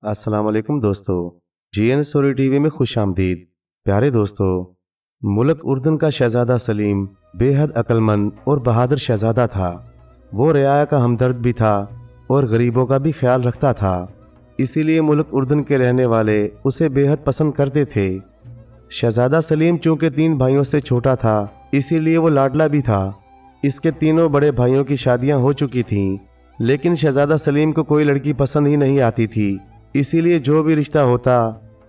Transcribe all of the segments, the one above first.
السلام علیکم دوستو، جی این سوری ٹی وی میں خوش آمدید۔ پیارے دوستو، ملک اردن کا شہزادہ سلیم بے حد عقل مند اور بہادر شہزادہ تھا۔ وہ رعایا کا ہمدرد بھی تھا اور غریبوں کا بھی خیال رکھتا تھا، اسی لیے ملک اردن کے رہنے والے اسے بے حد پسند کرتے تھے۔ شہزادہ سلیم چونکہ 3 بھائیوں سے چھوٹا تھا، اسی لیے وہ لاڈلا بھی تھا۔ اس کے تینوں بڑے بھائیوں کی شادیاں ہو چکی تھیں، لیکن شہزادہ سلیم کو کوئی لڑکی پسند ہی نہیں آتی تھی، اسی لیے جو بھی رشتہ ہوتا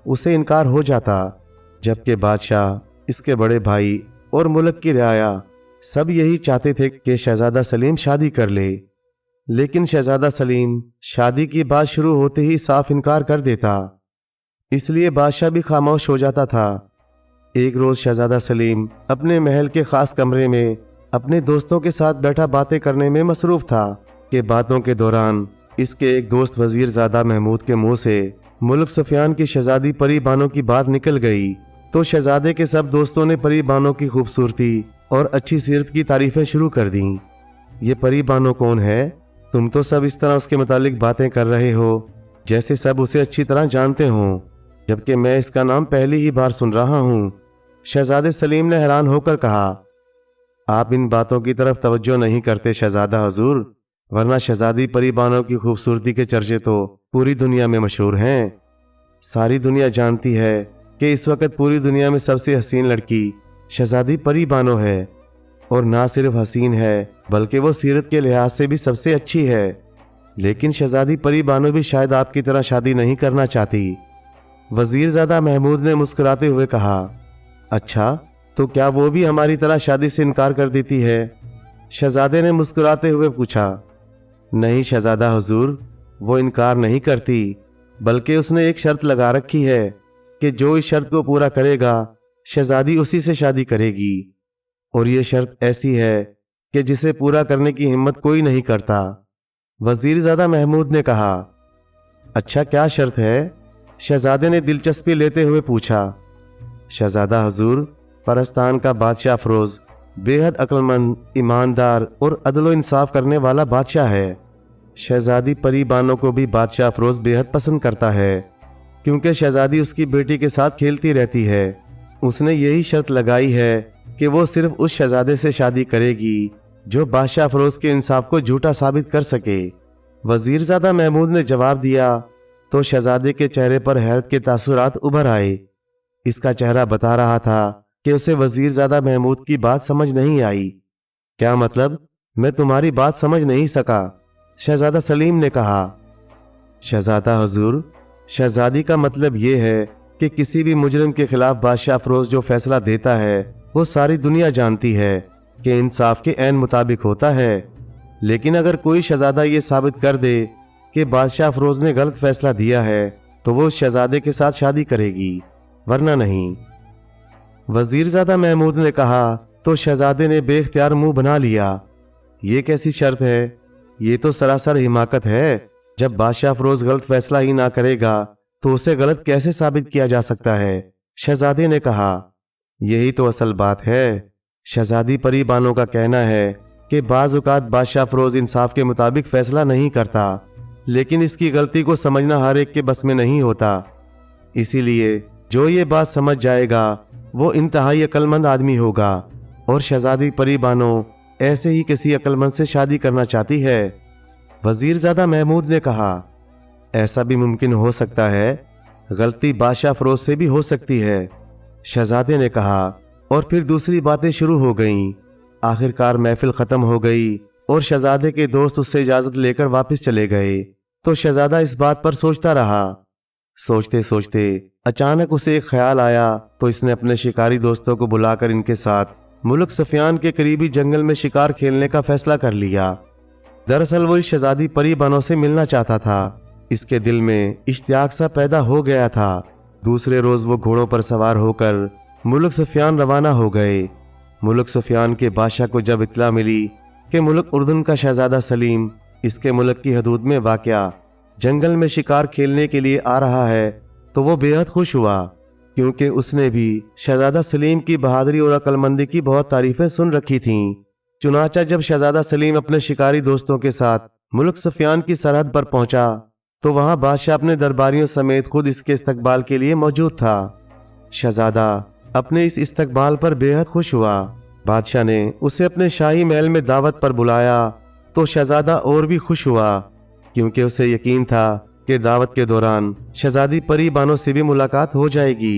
اسے انکار ہو جاتا۔ جبکہ بادشاہ، اس کے بڑے بھائی اور ملک کی رعایا سب یہی چاہتے تھے کہ شہزادہ سلیم شادی کر لے، لیکن شہزادہ سلیم شادی کی بات شروع ہوتے ہی صاف انکار کر دیتا، اس لیے بادشاہ بھی خاموش ہو جاتا تھا۔ ایک روز شہزادہ سلیم اپنے محل کے خاص کمرے میں اپنے دوستوں کے ساتھ بیٹھا باتیں کرنے میں مصروف تھا کہ باتوں کے دوران اس کے ایک دوست وزیر زادہ محمود کے منہ سے ملک سفیان کی شہزادی پری بانو کی بات نکل گئی، تو شہزادے کے سب دوستوں نے پری بانو کی خوبصورتی اور اچھی سیرت کی تعریفیں شروع کر دیں۔ یہ پری بانو کون ہے؟ تم تو سب اس طرح اس کے متعلق باتیں کر رہے ہو جیسے سب اسے اچھی طرح جانتے ہوں، جبکہ میں اس کا نام پہلی ہی بار سن رہا ہوں۔ شہزادے سلیم نے حیران ہو کر کہا، آپ ان باتوں کی طرف توجہ نہیں کرتے شہزادہ حضور، ورنہ شہزادی پری بانو کی خوبصورتی کے چرچے تو پوری دنیا میں مشہور ہیں۔ ساری دنیا جانتی ہے کہ اس وقت پوری دنیا میں سب سے حسین لڑکی شہزادی پری بانو ہے، اور نہ صرف حسین ہے بلکہ وہ سیرت کے لحاظ سے بھی سب سے اچھی ہے۔ لیکن شہزادی پری بانو بھی شاید آپ کی طرح شادی نہیں کرنا چاہتی۔ وزیر زادہ محمود نے مسکراتے ہوئے کہا، اچھا تو کیا وہ بھی ہماری طرح شادی سے انکار کر دیتی ہے؟ شہزادے نے مسکراتے ہوئے پوچھا، نہیں شہزادہ حضور، وہ انکار نہیں کرتی، بلکہ اس نے ایک شرط لگا رکھی ہے کہ جو اس شرط کو پورا کرے گا شہزادی اسی سے شادی کرے گی، اور یہ شرط ایسی ہے کہ جسے پورا کرنے کی ہمت کوئی نہیں کرتا۔ وزیر زادہ محمود نے کہا، اچھا کیا شرط ہے؟ شہزادے نے دلچسپی لیتے ہوئے پوچھا۔ شہزادہ حضور، پرستان کا بادشاہ افروز بے حد عقل مند، ایماندار اور عدل و انصاف کرنے والا بادشاہ ہے۔ شہزادی پری بانو کو بھی بادشاہ افروز بے حد پسند کرتا ہے، کیونکہ شہزادی اس کی بیٹی کے ساتھ کھیلتی رہتی ہے۔ اس نے یہی شرط لگائی ہے کہ وہ صرف اس شہزادے سے شادی کرے گی جو بادشاہ افروز کے انصاف کو جھوٹا ثابت کر سکے۔ وزیر زادہ محمود نے جواب دیا تو شہزادے کے چہرے پر حیرت کے تاثرات ابھر آئے۔ اس کا چہرہ بتا رہا تھا کہ اسے وزیر زادہ محمود کی بات سمجھ نہیں آئی۔ کیا مطلب؟ میں تمہاری بات سمجھ نہیں سکا، شہزادہ سلیم نے کہا۔ شہزادہ حضور، شہزادی کا مطلب یہ ہے کہ کسی بھی مجرم کے خلاف بادشاہ افروز جو فیصلہ دیتا ہے وہ ساری دنیا جانتی ہے کہ انصاف کے عین مطابق ہوتا ہے، لیکن اگر کوئی شہزادہ یہ ثابت کر دے کہ بادشاہ افروز نے غلط فیصلہ دیا ہے تو وہ اس شہزادے کے ساتھ شادی کرے گی، ورنہ نہیں۔ وزیر زادہ محمود نے کہا تو شہزادے نے بے اختیار منہ بنا لیا۔ یہ کیسی شرط ہے؟ یہ تو سراسر حماقت ہے۔ جب بادشاہ افروز غلط فیصلہ ہی نہ کرے گا تو اسے غلط کیسے ثابت کیا جا سکتا ہے؟ شہزادے نے کہا، یہی تو اصل بات ہے۔ شہزادی پری بانو کا کہنا ہے کہ بعض اوقات بادشاہ افروز انصاف کے مطابق فیصلہ نہیں کرتا، لیکن اس کی غلطی کو سمجھنا ہر ایک کے بس میں نہیں ہوتا۔ اسی لیے جو یہ بات سمجھ جائے گا وہ انتہائی عقل مند آدمی ہوگا، اور شہزادی پری بانو ایسے ہی کسی عقل مند سے شادی کرنا چاہتی ہے۔ وزیر زادہ محمود نے کہا، ایسا بھی ممکن ہو سکتا ہے، غلطی بادشاہ افروز سے بھی ہو سکتی ہے، شہزادے نے کہا، اور پھر دوسری باتیں شروع ہو گئیں۔ آخر کار محفل ختم ہو گئی اور شہزادے کے دوست اس سے اجازت لے کر واپس چلے گئے، تو شہزادہ اس بات پر سوچتا رہا۔ سوچتے سوچتے اچانک اسے ایک خیال آیا تو اس نے اپنے شکاری دوستوں کو بلا کر ان کے ساتھ ملک سفیان کے قریبی جنگل میں شکار کھیلنے کا فیصلہ کر لیا۔ دراصل وہ اس شہزادی پری بانو سے ملنا چاہتا تھا، اس کے دل میں اشتیاق سا پیدا ہو گیا تھا۔ دوسرے روز وہ گھوڑوں پر سوار ہو کر ملک سفیان روانہ ہو گئے۔ ملک سفیان کے بادشاہ کو جب اطلاع ملی کہ ملک اردن کا شہزادہ سلیم اس کے ملک کی حدود میں واقع جنگل میں شکار کھیلنے کے لیے آ رہا ہے تو وہ بے حد خوش ہوا، کیونکہ اس نے بھی شہزادہ سلیم کی بہادری اور عقل مندی کی بہت تعریفیں سن رکھی تھیں۔ چنانچہ جب شہزادہ سلیم اپنے شکاری دوستوں کے ساتھ ملک سفیان کی سرحد پر پہنچا तो वहां बादशाह अपने दरबारियों समेत खुद इसके इस्तकबाल के लिए मौजूद था। शहजादा अपने इस इस्तकबाल पर बेहद खुश हुआ। बादशाह ने उसे अपने शाही महल में दावत पर बुलाया तो शहजादा और भी खुश हुआ, क्योंकि उसे यकीन था कि दावत के दौरान शहजादी परी बानो से भी मुलाकात हो जाएगी।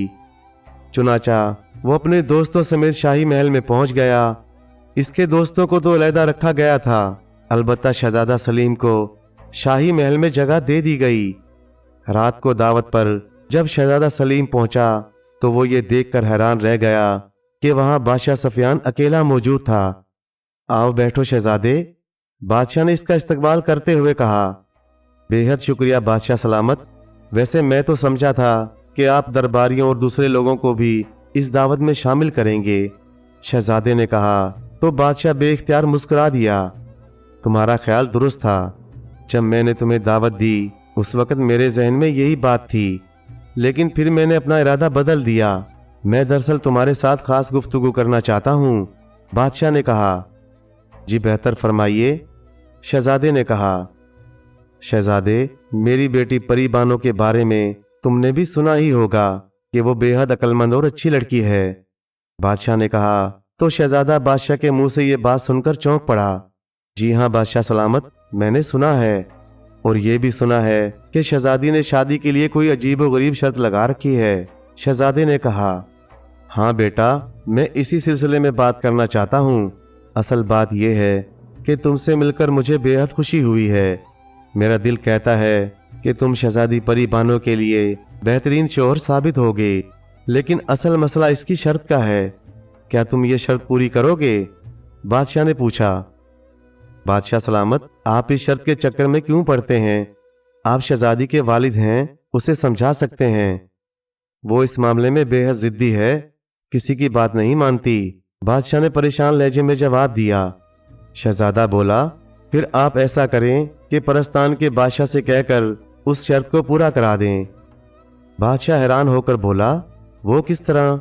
चुनाचा वो अपने दोस्तों समेत शाही महल में पहुंच गया। इसके दोस्तों को तो अलहदा रखा गया था, अलबत्ता शहजादा सलीम को शाही महल में जगह दे दी गई। रात को दावत पर जब शहजादा सलीम पहुंचा तो वो ये देखकर हैरान रह गया कि वहां बादशाह सफियान अकेला मौजूद था। आओ बैठो शहजादे, बादशाह ने इसका इस्तकबाल करते हुए कहा। बेहद शुक्रिया बादशाह सलामत। वैसे मैं तो समझा था कि आप दरबारियों और दूसरे लोगों को भी इस दावत में शामिल करेंगे, शहजादे ने कहा। तो बादशाह बेइख्तियार मुस्कुरा दिया। तुम्हारा ख्याल दुरुस्त था। जब मैंने तुम्हें दावत दी उस वक्त मेरे जहन में यही बात थी, लेकिन फिर मैंने अपना इरादा बदल दिया। मैं दरअसल तुम्हारे साथ खास गुफ्तगू करना चाहता हूँ, बादशाह ने कहा। जी बेहतर फरमाइए, शहजादे ने कहा। शहजादे, मेरी बेटी परी बानो के बारे में तुमने भी सुना ही होगा कि वो बेहद अक्लमंद और अच्छी लड़की है, बादशाह ने कहा। तो शहजादा बादशाह के मुंह से ये बात सुनकर चौंक पड़ा। जी हाँ बादशाह सलामत, मैंने सुना है, और ये भी सुना है कि शहजादी ने शादी के लिए कोई अजीब व गरीब शर्त लगा रखी है, शहजादे ने कहा। हाँ बेटा, मैं इसी सिलसिले में बात करना चाहता हूँ। असल बात यह है कि तुमसे मिलकर मुझे बेहद खुशी हुई है। मेरा दिल कहता है कि तुम शहजादी परी बानो के लिए बेहतरीन शौहर साबित होगे, लेकिन असल मसला इसकी शर्त का है। क्या तुम ये शर्त पूरी करोगे, बादशाह ने पूछा। बादशाह सलामत, आप इस शर्त के चक्कर में क्यों पड़ते हैं? आप शहजादी के वालिद हैं, उसे समझा सकते हैं। वो इस मामले में बेहद जिद्दी है, किसी की बात नहीं मानती, बादशाह ने परेशान लहजे में जवाब दिया। शहजादा बोला, फिर आप ऐसा करें कि परस्तान के बादशाह से कहकर उस शर्त को पूरा करा दें। बादशाह हैरान होकर बोला, वो किस तरह?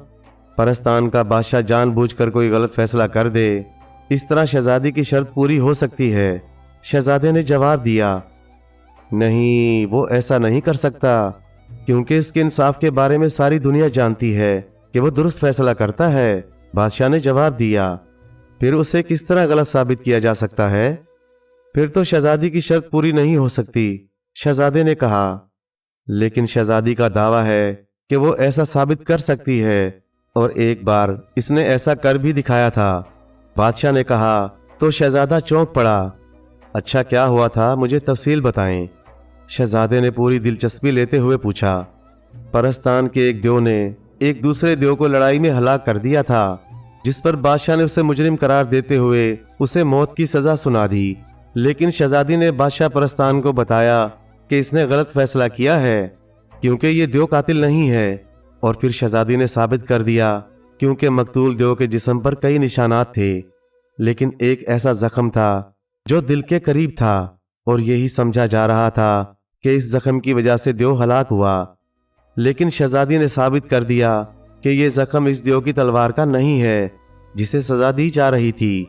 परस्तान का बादशाह जानबूझकर कोई गलत फैसला कर दे, इस तरह शहजादी की शर्त पूरी हो सकती है, शहजादे ने जवाब दिया। नहीं, वो ऐसा नहीं कर सकता, क्योंकि इसके इंसाफ के बारे में सारी दुनिया जानती है कि वो दुरुस्त फैसला करता है, बादशाह ने जवाब दिया। फिर उसे किस तरह गलत साबित किया जा सकता है? फिर तो शहजादी की शर्त पूरी नहीं हो सकती, शहजादे ने कहा। लेकिन शहजादी का दावा है कि वो ऐसा साबित कर सकती है, और एक बार इसने ऐसा कर भी दिखाया था, बादशाह ने कहा। तो शहजादा चौंक पड़ा। अच्छा, क्या हुआ था, मुझे तफसील बताएं, शहजादे ने पूरी दिलचस्पी लेते हुए पूछा। परस्तान के एक देव ने एक दूसरे देव को लड़ाई में हलाक कर दिया था, जिस पर बादशाह ने उसे मुजरिम करार देते हुए उसे मौत की सजा सुना दी। लेकिन शहजादी ने बादशाह परस्तान को बताया कि इसने गलत फैसला किया है, क्योंकि ये देव कातिल नहीं है। और फिर शहजादी ने साबित कर दिया, क्योंकि मकतूल देव के जिस्म पर कई निशानात थे, लेकिन एक ऐसा जख्म था जो दिल के करीब था, और यही समझा जा रहा था कि इस जख्म की वजह से देव हलाक हुआ। लेकिन शहजादी ने साबित कर दिया कि यह जख्म इस देव की तलवार का नहीं है जिसे सजा दी जा रही थी,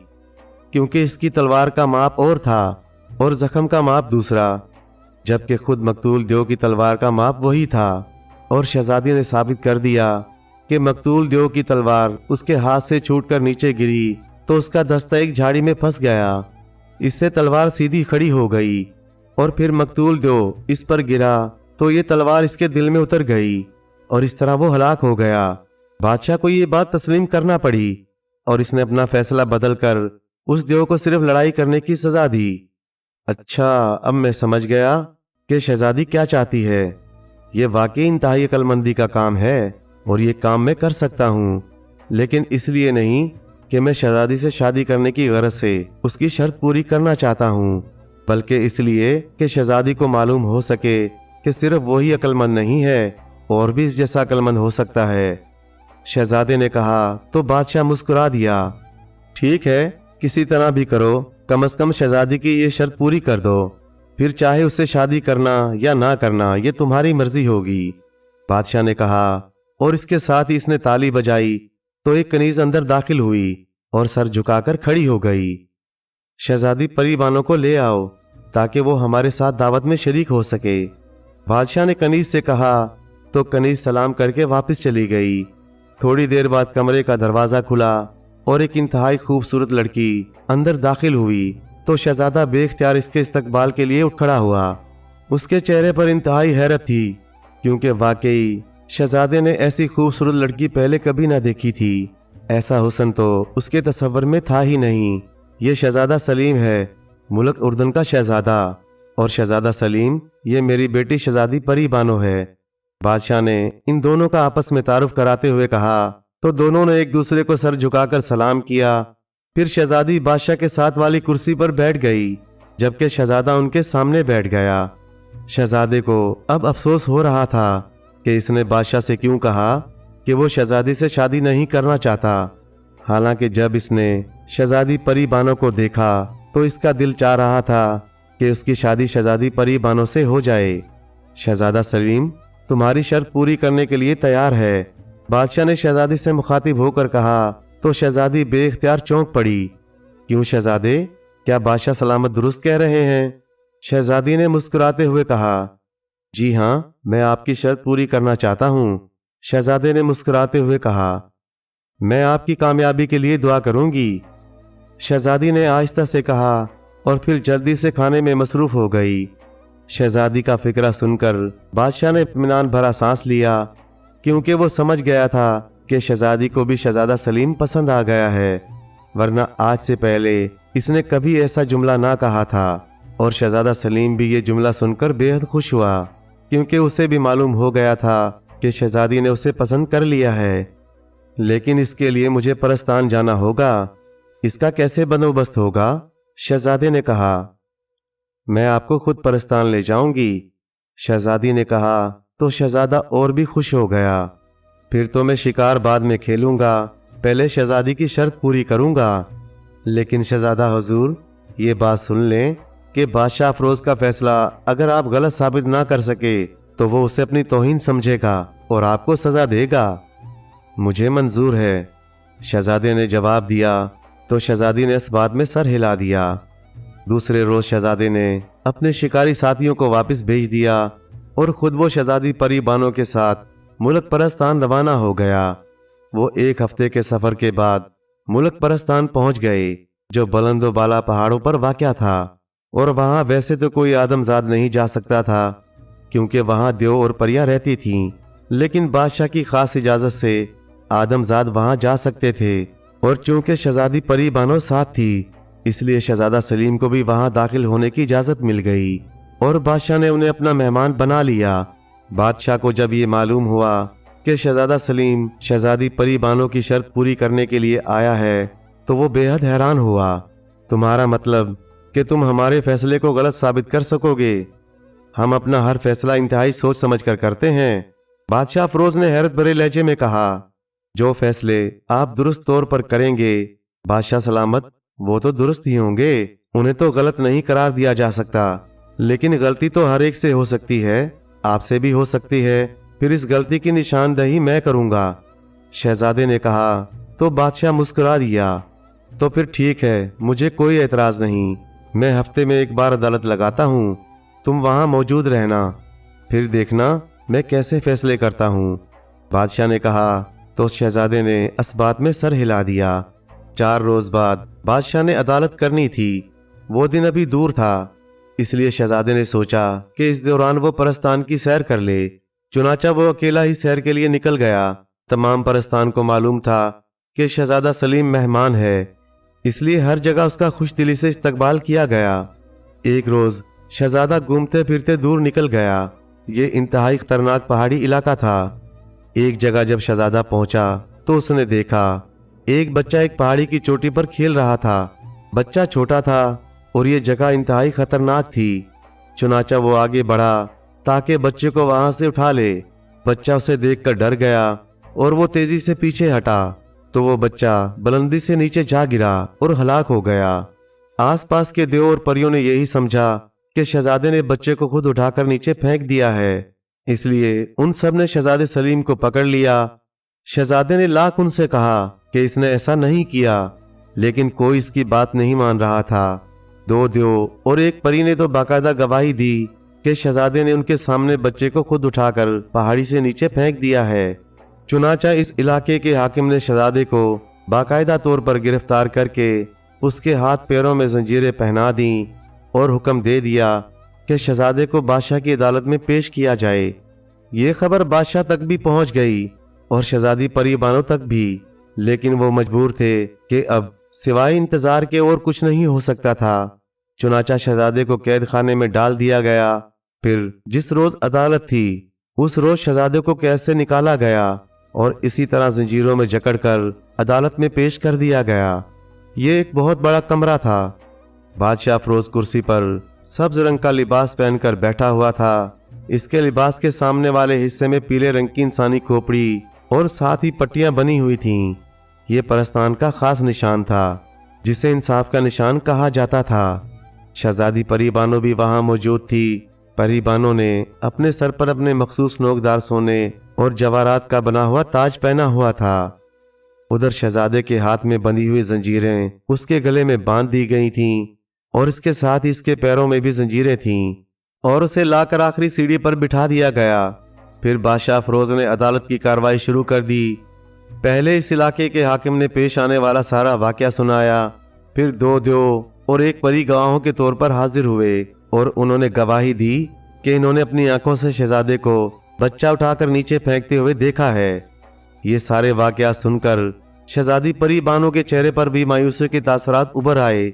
क्योंकि इसकी तलवार का माप और था और जख्म का माप दूसरा, जबकि खुद मकतूल देव की तलवार का माप वही था। और शहजादी ने साबित कर दिया कि मकतूल देव की तलवार उसके हाथ से छूटकर नीचे गिरी तो उसका दस्ता एक झाड़ी में फंस गया। इससे तलवार सीधी खड़ी हो गई, और फिर मकतूल देव इस पर गिरा तो ये तलवार इसके दिल में उतर गई, और इस तरह वो हलाक हो गया। बादशाह को ये बात तस्लीम करना पड़ी, और इसने अपना फैसला बदलकर उस देव को सिर्फ लड़ाई करने की सजा दी। अच्छा, अब मैं समझ गया कि शहजादी क्या चाहती है। ये वाकई इंतहाई अक्लमंदी का काम है, और ये काम मैं कर सकता हूँ, लेकिन इसलिए नहीं कि मैं शहजादी से शादी करने की गरज से उसकी शर्त पूरी करना चाहता हूँ, बल्कि इसलिए कि शहजादी को मालूम हो सके कि सिर्फ वही अक्लमंद नहीं है, और भी इस जैसा अक्लमंद हो सकता है, शहजादे ने कहा। तो बादशाह मुस्कुरा दिया। ठीक है, किसी तरह भी करो, कम से कम शहजादी की ये शर्त पूरी कर दो, फिर चाहे उससे शादी करना या ना करना ये तुम्हारी मर्जी होगी, बादशाह ने कहा। और इसके साथ ही इसने ताली बजाई तो एक कनीज अंदर दाखिल हुई और सर झुकाकर खड़ी हो गई। शहजादी परी बानो को ले आओ ताकि वो हमारे साथ दावत में शरीक हो सके, बादशाह ने कनीज से कहा तो कनीज सलाम करके वापस चली गई। थोड़ी देर बाद कमरे का दरवाज़ा खुला और एक इंतहाई खूबसूरत लड़की अंदर दाखिल हुई तो शहजादा बेख्तियार इसके इस्तकबाल के लिए उठ खड़ा हुआ। उसके चेहरे पर इंतहाई हैरत थी, क्योंकि वाकई शहजादे ने ऐसी खूबसूरत लड़की पहले कभी ना देखी थी। ऐसा हुस्न तो उसके तसव्वुर में था ही नहीं। ये शहजादा सलीम है, मुल्क उर्दन का शहजादा, और शहजादा सलीम ये मेरी बेटी शहजादी परी बानो है। बादशाह ने इन दोनों का आपस में तारुफ कराते हुए कहा तो दोनों ने एक दूसरे को सर झुकाकर सलाम किया। फिर शहजादी बादशाह के साथ वाली कुर्सी पर बैठ गई, जबकि शहजादा उनके सामने बैठ गया। शहजादे को अब अफसोस हो रहा था कि इसने बादशाह से क्यों कहा कि वो शहजादी से शादी नहीं करना चाहता। हालांकि जब इसने शहजादी परी बानो को देखा तो इसका दिल चाह रहा था कि उसकी शादी शहजादी परी बानो से हो जाए। शहजादा सलीम तुम्हारी शर्त पूरी करने के लिए तैयार है, बादशाह ने शहजादी से मुखातिब होकर कहा तो शहजादी बेख्तियार चौंक पड़ी। क्यों शहजादे, क्या बादशाह सलामत दुरुस्त कह रहे हैं? शहजादी ने मुस्कुराते हुए कहा जी हाँ, मैं आपकी शर्त पूरी करना चाहता हूँ। शहजादे ने मुस्कुराते हुए कहा मैं आपकी कामयाबी के लिए दुआ करूंगी। शहजादी ने आहिस्ता से कहा और फिर जल्दी से खाने में मसरूफ हो गई। शहजादी का फिक्रा सुनकर बादशाह ने इत्मीनान भरा सांस लिया, क्योंकि वो समझ गया था कि शहजादी को भी शहजादा सलीम पसंद आ गया है, वरना आज से पहले इसने कभी ऐसा जुमला ना कहा था। और शहजादा सलीम भी ये जुमला सुनकर बेहद खुश हुआ, क्योंकि उसे भी मालूम हो गया था कि शहजादी ने उसे पसंद कर लिया है। लेकिन इसके लिए मुझे परस्तान जाना होगा, इसका कैसे बंदोबस्त होगा? शहजादे ने कहा मैं आपको खुद परस्तान ले जाऊंगी। शहजादी ने कहा तो शहजादा और भी खुश हो गया। फिर तो मैं शिकार बाद में खेलूंगा, पहले शहजादी की शर्त पूरी करूंगा। लेकिन शहजादा हुजूर, ये बात सुन लें कि बादशाह अफरोज का फैसला अगर आप गलत साबित ना कर सके तो वो उसे अपनी तौहीन समझेगा और आपको सजा देगा। मुझे मंजूर है, शहजादे ने जवाब दिया तो शहजादी ने इस बात में सर हिला दिया। दूसरे रोज शहजादे ने अपने शिकारी साथियों को वापस भेज दिया और खुद वो शहजादी परी बानो के साथ मुल्क परस्तान रवाना हो गया। वो एक हफ्ते के सफर के बाद मुल्क परस्तान पहुंच गए, जो बुलंदो बाला पहाड़ों पर वाक़या था। और वहां वैसे तो कोई आदमजाद नहीं जा सकता था, क्योंकि वहां देव और परियां रहती थीं, लेकिन बादशाह की खास इजाजत से आदमजाद वहां जा सकते थे। और चूंकि शहजादी परी बानो साथ थी, इसलिए शहजादा सलीम को भी वहां दाखिल होने की इजाजत मिल गई और बादशाह ने उन्हें अपना मेहमान बना लिया। बादशाह को जब ये मालूम हुआ कि शहजादा सलीम शहजादी परी बानो की शर्त पूरी करने के लिए आया है, तो वो बेहद हैरान हुआ। तुम्हारा मतलब कि तुम हमारे फैसले को गलत साबित कर सकोगे? हम अपना हर फैसला इंतहाई सोच समझ कर करते हैं। बादशाह अफरोज ने हैरत भरे लहजे में कहा जो फैसले आप दुरुस्त तौर पर करेंगे बादशाह सलामत, वो तो दुरुस्त ही होंगे, उन्हें तो गलत नहीं करार दिया जा सकता। लेकिन गलती तो हर एक से हो सकती है, आपसे भी हो सकती है, फिर इस गलती की निशानदही मैं करूंगा। शहजादे ने कहा तो बादशाह मुस्कुरा दिया तो फिर ठीक है, मुझे कोई एतराज नहीं। मैं हफ्ते में एक बार अदालत लगाता हूँ, तुम वहां मौजूद रहना, फिर देखना मैं कैसे फैसले करता हूँ। बादशाह ने कहा तो शहजादे ने इस बात में सर हिला दिया। 4 रोज बाद बादशाह ने अदालत करनी थी। वो दिन अभी दूर था, इसलिए शहजादे ने सोचा कि इस दौरान वो परस्तान की सैर कर ले। चुनाचा वो अकेला ही सैर के लिए निकल गया। तमाम परस्तान को मालूम था कि शहजादा सलीम मेहमान है, इसलिए हर जगह उसका खुश दिली से इस्तकबाल किया गया। एक रोज शहजादा घूमते फिरते दूर निकल गया। ये इंतहाई खतरनाक पहाड़ी इलाका था। एक जगह जब शहजादा पहुंचा तो उसने देखा एक बच्चा एक पहाड़ी की चोटी पर खेल रहा था। बच्चा छोटा था और ये जगह इंतहाई खतरनाक थी। चुनाचा वो आगे बढ़ा ताकि बच्चे को वहां से उठा ले। बच्चा उसे देखकर डर गया और वो तेजी से पीछे हटा तो वो बच्चा बुलंदी से नीचे जा गिरा और हलाक हो गया। आसपास के देव और परियों ने यही समझा कि शहजादे ने बच्चे को खुद उठाकर नीचे फेंक दिया है, इसलिए उन सब ने शहजादे सलीम को पकड़ लिया। शहजादे ने लाख उनसे कहा कि इसने ऐसा नहीं किया, लेकिन कोई इसकी बात नहीं मान रहा था। 2 देव और एक परी ने तो बाकायदा गवाही दी کہ شہزادے نے ان کے سامنے بچے کو خود اٹھاکر پہاڑی سے نیچے پھینک دیا ہے۔ چنانچہ اس علاقے کے حاکم نے شہزادے کو باقاعدہ طور پر گرفتار کر کے اس کے ہاتھ پیروں میں زنجیریں پہنا دیں اور حکم دے دیا کہ شہزادے کو بادشاہ کی عدالت میں پیش کیا جائے۔ یہ خبر بادشاہ تک بھی پہنچ گئی اور شہزادی پری بانو تک بھی، لیکن وہ مجبور تھے کہ اب سوائے انتظار کے اور کچھ نہیں ہو سکتا تھا۔ چنانچہ شہزادے کو قید خانے میں ڈال دیا گیا۔ پھر جس روز عدالت تھی اس روز شہزادے کو قید سے نکالا گیا اور اسی طرح زنجیروں میں جکڑ کر عدالت میں پیش کر دیا گیا۔ یہ ایک بہت بڑا کمرہ تھا۔ بادشاہ افروز کرسی پر سبز رنگ کا لباس پہن کر بیٹھا ہوا تھا۔ اس کے لباس کے سامنے والے حصے میں پیلے رنگ کی انسانی کھوپڑی اور ساتھ ہی پٹیاں بنی ہوئی تھیں۔ یہ پرستان کا خاص نشان تھا جسے انصاف کا نشان کہا جاتا تھا۔ شہزادی پری بانو بھی وہاں موجود تھی۔ پری بانو نے اپنے سر پر اپنے مخصوص نوکدار سونے اور جواہرات کا بنا ہوا تاج پہنا ہوا تھا۔ ادھر شہزادے کے ہاتھ میں بندھی ہوئی زنجیریں اس کے گلے میں باندھ دی گئی تھیں اور اس کے ساتھ ہی اس کے پیروں میں بھی زنجیریں تھیں اور اسے لا کر آخری سیڑھی پر بٹھا دیا گیا۔ پھر بادشاہ افروز نے عدالت کی کارروائی شروع کر دی۔ پہلے اس علاقے کے حاکم نے پیش آنے والا سارا واقعہ سنایا۔ پھر دو دیو اور ایک پری گواہوں کے طور پر حاضر ہوئے اور انہوں نے گواہی دی کہ انہوں نے اپنی آنکھوں سے شہزادے کو بچہ اٹھا کر نیچے پھینکتے ہوئے دیکھا ہے۔ یہ سارے واقعات سن کر شہزادی پری بانو کے چہرے پر بھی مایوسی کے تاثرات ابھر آئے،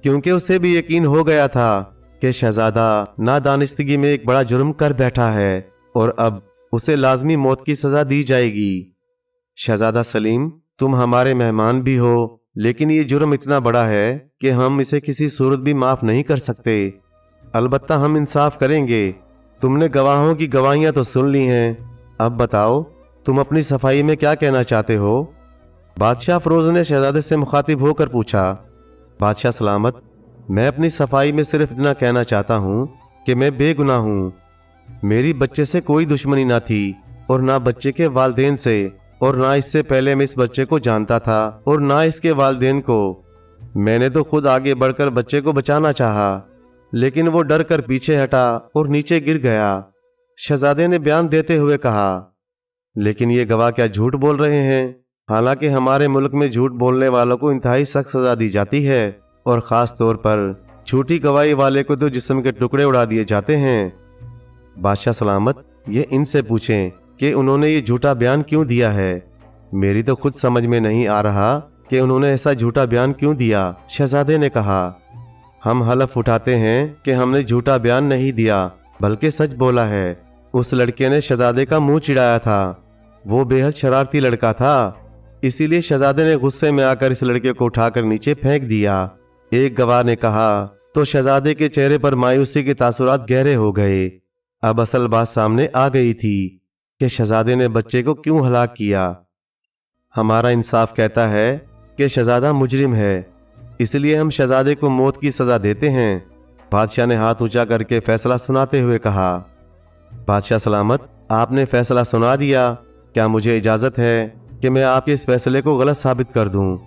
کیونکہ اسے بھی یقین ہو گیا تھا کہ شہزادہ نادانستگی میں ایک بڑا جرم کر بیٹھا ہے اور اب اسے لازمی موت کی سزا دی جائے گی۔ شہزادہ سلیم، تم ہمارے مہمان بھی ہو، لیکن یہ جرم اتنا بڑا ہے کہ ہم اسے کسی صورت بھی معاف نہیں کر سکتے۔ البتہ ہم انصاف کریں گے۔ تم نے گواہوں کی گواہیاں تو سن لی ہیں، اب بتاؤ تم اپنی صفائی میں کیا کہنا چاہتے ہو؟ بادشاہ افروز نے شہزادے سے مخاطب ہو کر پوچھا۔ بادشاہ سلامت، میں اپنی صفائی میں صرف اتنا کہنا چاہتا ہوں کہ میں بے گناہ ہوں۔ میری بچے سے کوئی دشمنی نہ تھی اور نہ بچے کے والدین سے، اور نہ اس سے پہلے میں اس بچے کو جانتا تھا اور نہ اس کے والدین کو۔ میں نے تو خود آگے بڑھ کر بچے کو بچانا چاہا، لیکن وہ ڈر کر پیچھے ہٹا اور نیچے گر گیا۔ شہزادے نے بیان دیتے ہوئے کہا، لیکن یہ گواہ کیا جھوٹ بول رہے ہیں؟ حالانکہ ہمارے ملک میں جھوٹ بولنے والوں کو انتہائی سخت سزا دی جاتی ہے، اور خاص طور پر جھوٹی گواہی والے کو تو جسم کے ٹکڑے اڑا دیے جاتے ہیں۔ بادشاہ سلامت، یہ ان سے پوچھیں کہ انہوں نے یہ جھوٹا بیان کیوں دیا ہے۔ میری تو خود سمجھ میں نہیں آ رہا کہ انہوں نے ایسا جھوٹا بیان کیوں دیا۔ شہزادے نے کہا، ہم حلف اٹھاتے ہیں کہ ہم نے جھوٹا بیان نہیں دیا بلکہ سچ بولا ہے۔ اس لڑکے نے شہزادے کا منہ چڑھایا تھا۔ وہ بے حد شرارتی لڑکا تھا، اسی لیے شہزادے نے غصے میں آ کر اس لڑکے کو اٹھا کر نیچے پھینک دیا۔ ایک گواہ نے کہا تو شہزادے کے چہرے پر مایوسی کے تاثرات گہرے ہو گئے۔ اب اصل بات سامنے آ گئی تھی کہ شہزادے نے بچے کو کیوں ہلاک کیا۔ ہمارا انصاف کہتا ہے کہ شہزادہ مجرم ہے، اس لیے ہم شہزادے کو موت کی سزا دیتے ہیں۔ بادشاہ نے ہاتھ اونچا کر کے فیصلہ سناتے ہوئے کہا، بادشاہ سلامت، آپ نے فیصلہ سنا دیا، کیا مجھے اجازت ہے کہ میں آپ کے اس فیصلے کو غلط ثابت کر دوں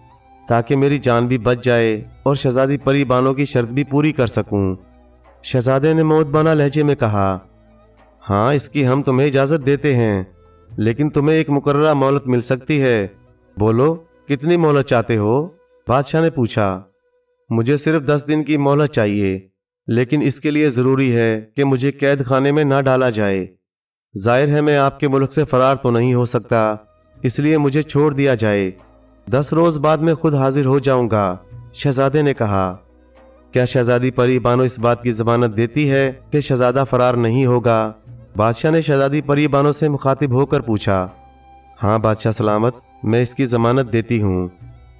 تاکہ میری جان بھی بچ جائے اور شہزادی پری بانو کی شرط بھی پوری کر سکوں؟ شہزادے نے مؤدبانہ لہجے میں کہا، ہاں، اس کی ہم تمہیں اجازت دیتے ہیں، لیکن تمہیں ایک مقررہ مہلت مل سکتی ہے۔ بولو، کتنی مہلت چاہتے ہو؟ بادشاہ نے پوچھا۔ مجھے صرف 10 دن کی مہلت چاہیے، لیکن اس کے لیے ضروری ہے کہ مجھے قید خانے میں نہ ڈالا جائے۔ ظاہر ہے میں آپ کے ملک سے فرار تو نہیں ہو سکتا، اس لیے مجھے چھوڑ دیا جائے۔ 10 روز بعد میں خود حاضر ہو جاؤں گا۔ شہزادے نے کہا، کیا شہزادی پری بانو اس بات کی ضمانت دیتی ہے کہ شہزادہ فرار نہیں ہوگا؟ بادشاہ نے شہزادی پری بانو سے مخاطب ہو کر پوچھا۔ ہاں بادشاہ سلامت، میں اس کی ضمانت دیتی ہوں۔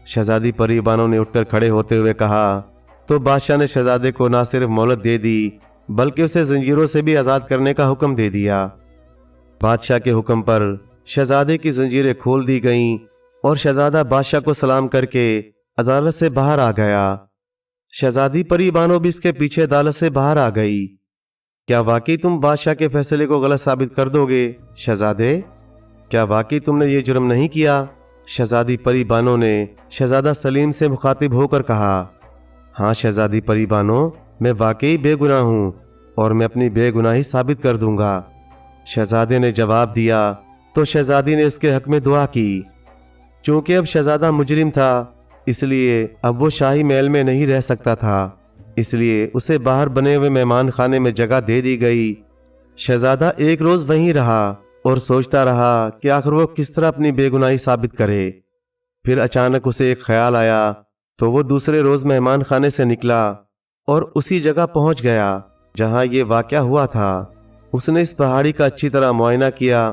شہزادی پری بانو نے اٹھ کر کھڑے ہوتے ہوئے کہا۔ تو بادشاہ نے شہزادے کو نہ صرف مہلت دے دی بلکہ اسے زنجیروں سے بھی آزاد کرنے کا حکم دے دیا۔ بادشاہ کے حکم پر شہزادے کی زنجیریں کھول دی گئیں اور شہزادہ بادشاہ کو سلام کر کے عدالت سے باہر آ گیا۔ شہزادی پری بانو بھی اس کے پیچھے عدالت سے باہر آ گئی۔ کیا واقعی تم بادشاہ کے فیصلے کو غلط ثابت کر دو گے شہزادے؟ کیا واقعی تم نے یہ جرم نہیں کیا؟ شہزادی پری بانو نے شہزادہ سلیم سے مخاطب ہو کر کہا۔ ہاں شہزادی پری بانو، میں واقعی بے گناہ ہوں، और मैं अपनी बेगुनाही साबित कर दूंगा। शहजादे ने जवाब दिया तो शहजादी ने इसके हक में दुआ की। चूंकि अब शहजादा मुजरिम था, इसलिए अब वो शाही महल में नहीं रह सकता था, इसलिए उसे बाहर बने हुए मेहमान खाने में जगह दे दी गई। शहजादा एक रोज वहीं रहा और सोचता रहा कि आखिर वो किस तरह अपनी बेगुनाही साबित करे। फिर अचानक उसे एक ख्याल आया तो वो दूसरे रोज मेहमान खाने से निकला और उसी जगह पहुंच गया जहां ये वाक़या हुआ था। उसने इस पहाड़ी का अच्छी तरह मुआयना किया।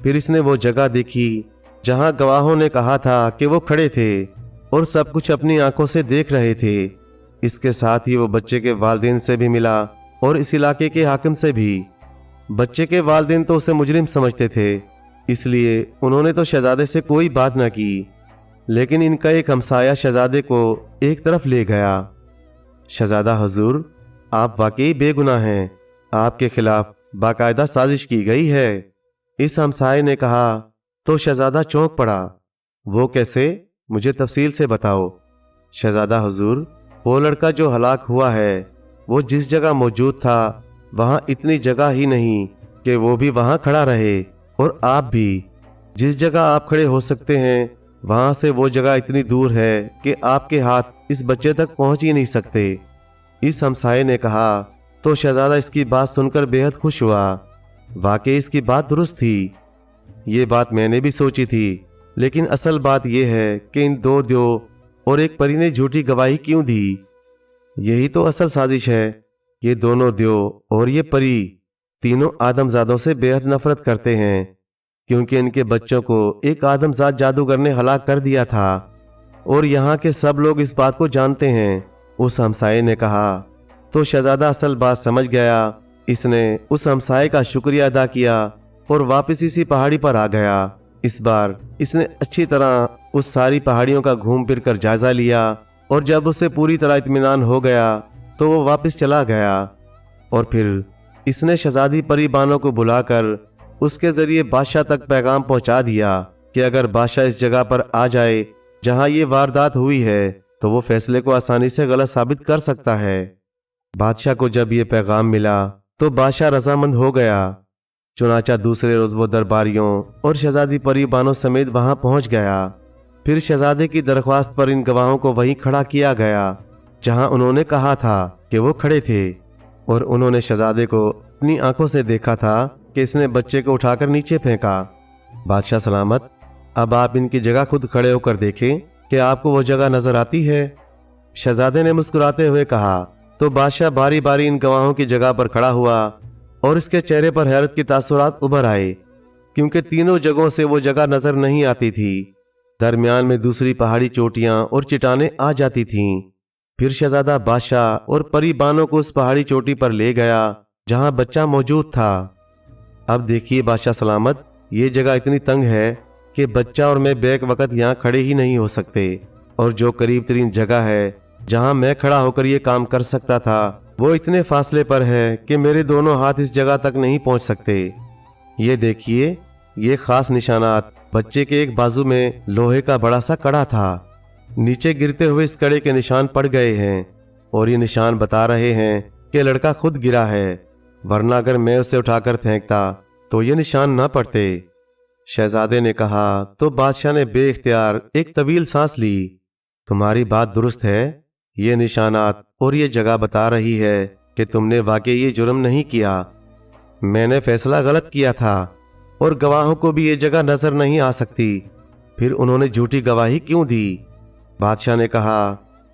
फिर इसने वो जगह देखी जहां गवाहों ने कहा था कि वो खड़े थे और सब कुछ अपनी आंखों से देख रहे थे। इसके साथ ही वो बच्चे के वालिदैन से भी मिला और इस इलाके के हाकिम से भी। बच्चे के वालिदैन तो उसे मुजरिम समझते थे, इसलिए उन्होंने तो शहजादे से कोई बात न की, लेकिन इनका एक हमसाया शहजादे को एक तरफ ले गया। शहजादा हुजूर, आप वाकई बेगुनाह हैं, आपके खिलाफ बाकायदा साजिश की गई है। इस हमसाये ने कहा तो शहजादा चौंक पड़ा। वो कैसे, मुझे तफसील से बताओ। शहजादा हुजूर, वो लड़का जो हलाक हुआ है, वो जिस जगह मौजूद था वहाँ इतनी जगह ही नहीं कि वो भी वहाँ खड़ा रहे, और आप भी जिस जगह आप खड़े हो सकते हैं वहाँ से वो जगह इतनी दूर है कि आपके हाथ इस बच्चे तक पहुँच ही नहीं सकते। इस हमसाये ने कहा तो शहजादा इसकी बात सुनकर बेहद खुश हुआ। वाकई इसकी बात दुरुस्त थी। ये बात मैंने भी सोची थी, लेकिन असल बात यह है कि इन दो द्यो और एक परी ने झूठी गवाही क्यों दी। यही तो असल साजिश है। ये दोनों द्यो और ये परी तीनों आदमजादों से बेहद नफरत करते हैं, क्योंकि इनके बच्चों को एक आदमजाद जादूगर ने हलाक कर दिया था और यहाँ के सब लोग इस बात को जानते हैं। उस हमसाये ने कहा तो शहजादा असल बात समझ गया। इसने उस हमसाये का शुक्रिया अदा किया और वापस इसी पहाड़ी पर आ गया। इस बार इसने अच्छी तरह उस सारी पहाड़ियों का घूम फिर कर जायजा लिया और जब उसे पूरी तरह इत्मीनान हो गया तो वो वापस चला गया। और फिर इसने शहजादी परी बानो को बुलाकर उसके जरिए बादशाह तक पैगाम पहुंचा दिया कि अगर बादशाह इस जगह पर आ जाए जहां ये वारदात हुई है तो वो फैसले को आसानी से गलत साबित कर सकता है। बादशाह को जब ये पैगाम मिला तो बादशाह रजामंद हो गया। चुनाचा दूसरे रोज वो दरबारियों और शहजादी परी बानो समेत वहां पहुंच गया। फिर शहजादे की दरख्वास्त पर इन गवाहों को वहीं खड़ा किया गया जहां उन्होंने कहा था कि वो खड़े थे, और उन्होंने शहजादे को अपनी आंखों से देखा था कि इसने बच्चे को उठाकर नीचे फेंका। बादशाह सलामत, अब आप इनकी जगह खुद खड़े होकर देखें कि आपको वो जगह नजर आती है। शहजादे ने मुस्कुराते हुए कहा तो बादशाह बारी बारी इन गवाहों की जगह पर खड़ा हुआ और इसके चेहरे पर हैरत की तासुरात उभर आए, क्योंकि तीनों जगहों से वो जगह नजर नहीं आती थी। दरमियान में दूसरी पहाड़ी चोटियां और चट्टानें आ जाती थीं। फिर शहजादा बादशाह और परी बानो को उस पहाड़ी चोटी पर ले गया जहां बच्चा मौजूद था। अब देखिए बादशाह सलामत, ये जगह इतनी तंग है कि बच्चा और मैं बैक वक्त यहाँ खड़े ही नहीं हो सकते, और जो करीब तरीन जगह है जहां मैं खड़ा होकर ये काम कर सकता था वो इतने फासले पर है कि मेरे दोनों हाथ इस जगह तक नहीं पहुंच सकते। ये देखिए, ये खास निशानात बच्चे के एक बाजू में लोहे का बड़ा सा कड़ा था। नीचे गिरते हुए इस कड़े के निशान पड़ गए हैं और ये निशान बता रहे हैं कि लड़का खुद गिरा है, वरना अगर मैं उसे उठाकर फेंकता तो ये निशान ना पड़ते। शहजादे ने कहा तो बादशाह ने बेइख्तियार एक तवील सांस ली। तुम्हारी बात दुरुस्त है, ये निशानात और ये जगह बता रही है कि तुमने वाकई ये जुर्म नहीं किया। मैंने फैसला गलत किया था और गवाहों को भी ये जगह नजर नहीं आ सकती, फिर उन्होंने झूठी गवाही क्यों दी। बादशाह ने कहा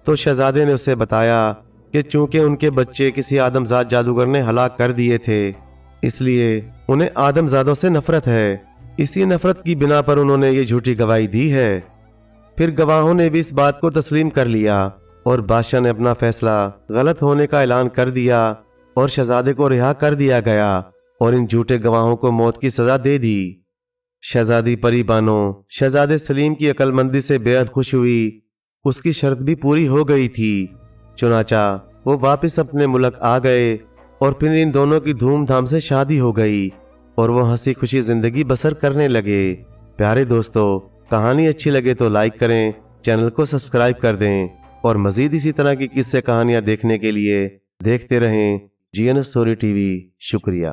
तो शहजादे ने उसे बताया कि चूंकि उनके बच्चे किसी आदमजाद जादूगर ने हलाक कर दिए थे, इसलिए उन्हें आदमजादों से नफरत है। इसी नफरत की बिना पर उन्होंने ये झूठी गवाही दी है। फिर गवाहों ने भी इस बात को तस्लीम कर लिया और बादशाह ने अपना फैसला गलत होने का ऐलान कर दिया और शहजादे को रिहा कर दिया गया और इन झूठे गवाहों को मौत की सजा दे दी। शहजादी परी बानो शहजादे सलीम की अक्लमंदी से बेहद खुश हुई। उसकी शर्त भी पूरी हो गई थी। चुनाचा वो वापस अपने मुल्क आ गए और फिर इन दोनों की धूमधाम से शादी हो गई और वो हंसी खुशी जिंदगी बसर करने लगे। प्यारे दोस्तों, कहानी अच्छी लगे तो लाइक करें, चैनल को सब्सक्राइब कर दें और मजीद इसी तरह की किस्से कहानियां देखने के लिए देखते रहें GN Story TV شکریہ۔